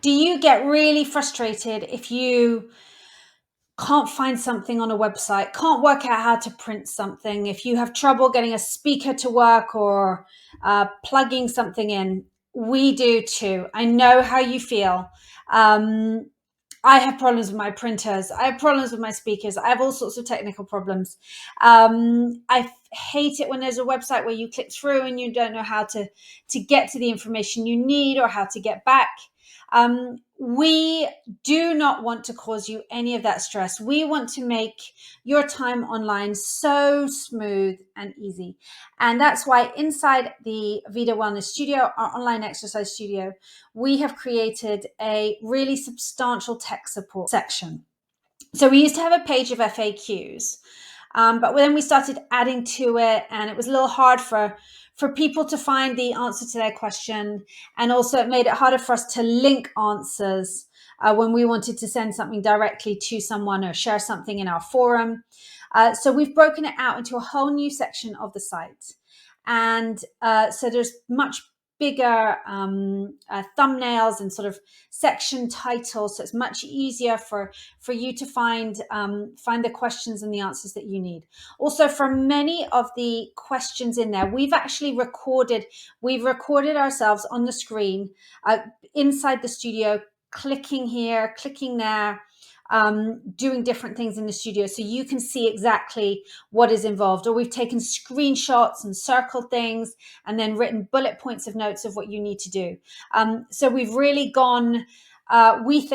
Do you get really frustrated if you can't find something on a website, can't work out how to print something, if you have trouble getting a speaker to work or plugging something in? We do too. I know how you feel. Um, I have problems with my printers. I have problems with my speakers. I have all sorts of technical problems. I hate it when there's a website where you click through and you don't know how to get to the information you need or how to get back. We do not want to cause you any of that stress. We want to make your time online so smooth and easy. And that's why inside the Vida Wellness Studio, our online exercise studio, we have created a really substantial tech support section. So we used to have a page of FAQs, but then we started adding to it, and it was a little hard for people to find the answer to their question. And also it made it harder for us to link answers when we wanted to send something directly to someone or share something in our forum. So we've broken it out into a whole new section of the site. And so there's much bigger thumbnails and sort of section titles, so it's much easier for you to find the questions and the answers that you need. Also, for many of the questions in there, we've recorded ourselves on the screen inside the studio, clicking here, clicking there, doing different things in the studio, so you can see exactly what is involved. Or we've taken screenshots and circled things and then written bullet points of notes of what you need to do. So we've really gone, we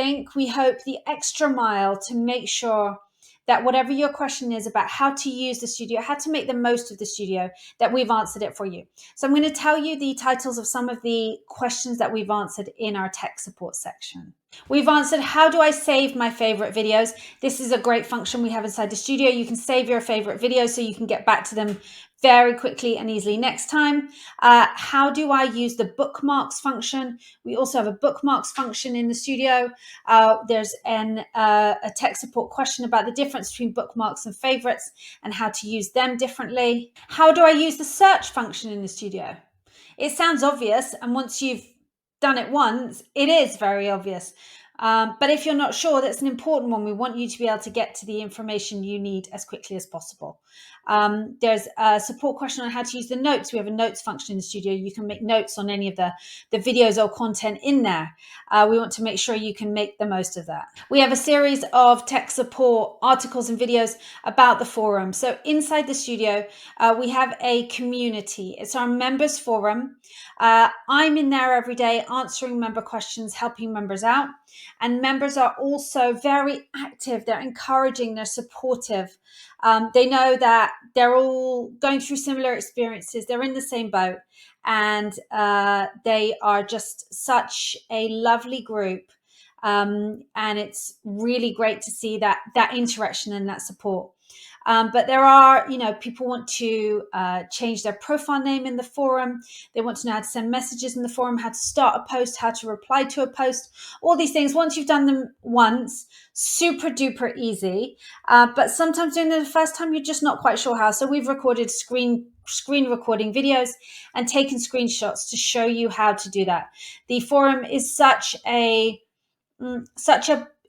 hope, the extra mile to make sure that whatever your question is about how to use the studio, how to make the most of the studio, that we've answered it for you. So I'm going to tell you the titles of some of the questions that we've answered in our tech support section. We've answered, how do I save my favorite videos? This is a great function we have inside the studio. You can save your favorite videos so you can get back to them very quickly and easily next time. How do I use the bookmarks function? We also have a bookmarks function in the studio. There's a tech support question about the difference between bookmarks and favorites and how to use them differently. How do I use the search function in the studio? It sounds obvious, and once you've done it once, it is very obvious. But if you're not sure, that's an important one. We want you to be able to get to the information you need as quickly as possible. There's a support question on how to use the notes. We have a notes function in the studio. You can make notes on any of the videos or content in there. We want to make sure you can make the most of that. We have a series of tech support articles and videos about the forum. So inside the studio, we have a community. It's our members forum. I'm in there every day answering member questions, helping members out. And members are also very active. They're encouraging, they're supportive. They know that they're all going through similar experiences. They're in the same boat. And they are just such a lovely group. And it's really great to see that interaction and that support. But there are, people want to change their profile name in the forum. They want to know how to send messages in the forum, how to start a post, how to reply to a post, all these things. Once you've done them once, super duper easy. But sometimes doing them the first time, you're just not quite sure how. So we've recorded screen recording videos and taken screenshots to show you how to do that. The forum is such a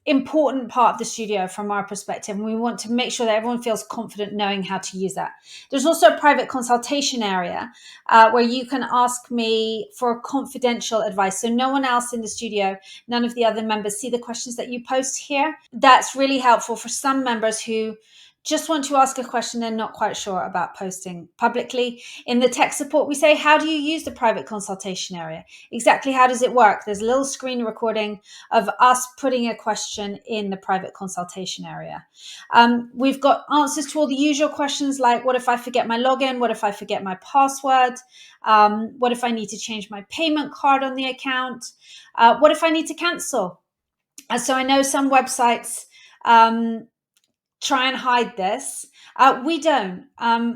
important part of the studio from our perspective, and we want to make sure that everyone feels confident knowing how to use that. There's also a private consultation area where you can ask me for confidential advice, so no one else in the studio, none of the other members, see the questions that you post here. That's really helpful for some members who just want to ask a question they're not quite sure about posting publicly. In the tech support, we say, how do you use the private consultation area? Exactly how does it work? There's a little screen recording of us putting a question in the private consultation area. We've got answers to all the usual questions like, what if I forget my login? What if I forget my password? What if I need to change my payment card on the account? What if I need to cancel? So I know some websites try and hide this. We don't.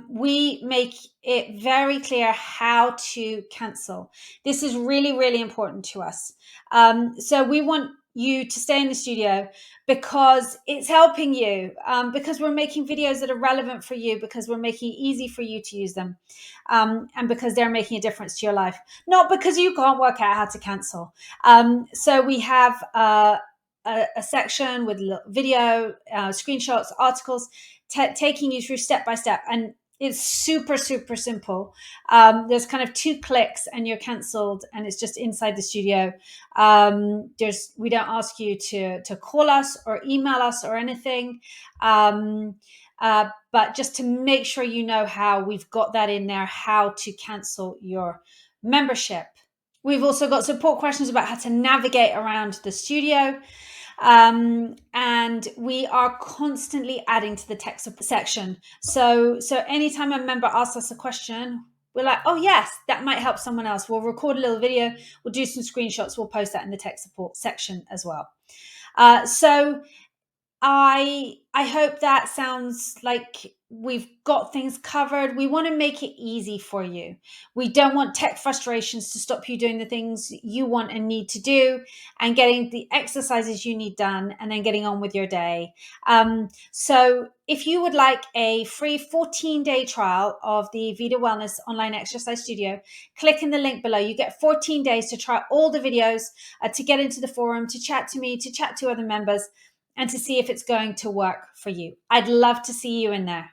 We make it very clear how to cancel. This is really, really important to us. So we want you to stay in the studio because it's helping you, because we're making videos that are relevant for you, because we're making it easy for you to use them, and because they're making a difference to your life, not because you can't work out how to cancel. So we have a section with video, screenshots, articles, taking you through step by step. And it's super, super simple. There's kind of 2 clicks and you're cancelled, and it's just inside the studio. We don't ask you to call us or email us or anything. But just to make sure you know how, we've got that in there, how to cancel your membership. We've also got support questions about how to navigate around the studio. And we are constantly adding to the tech support section. So anytime a member asks us a question, we're like, oh yes, that might help someone else. We'll record a little video, we'll do some screenshots, we'll post that in the tech support section as well. So I hope that sounds like we've got things covered. We want to make it easy for you. We don't want tech frustrations to stop you doing the things you want and need to do, and getting the exercises you need done, and then getting on with your day. So if you would like a free 14-day trial of the Vida Wellness Online Exercise Studio, click in the link below. You get 14 days to try all the videos, to get into the forum, to chat to me, to chat to other members, and to see if it's going to work for you. I'd love to see you in there.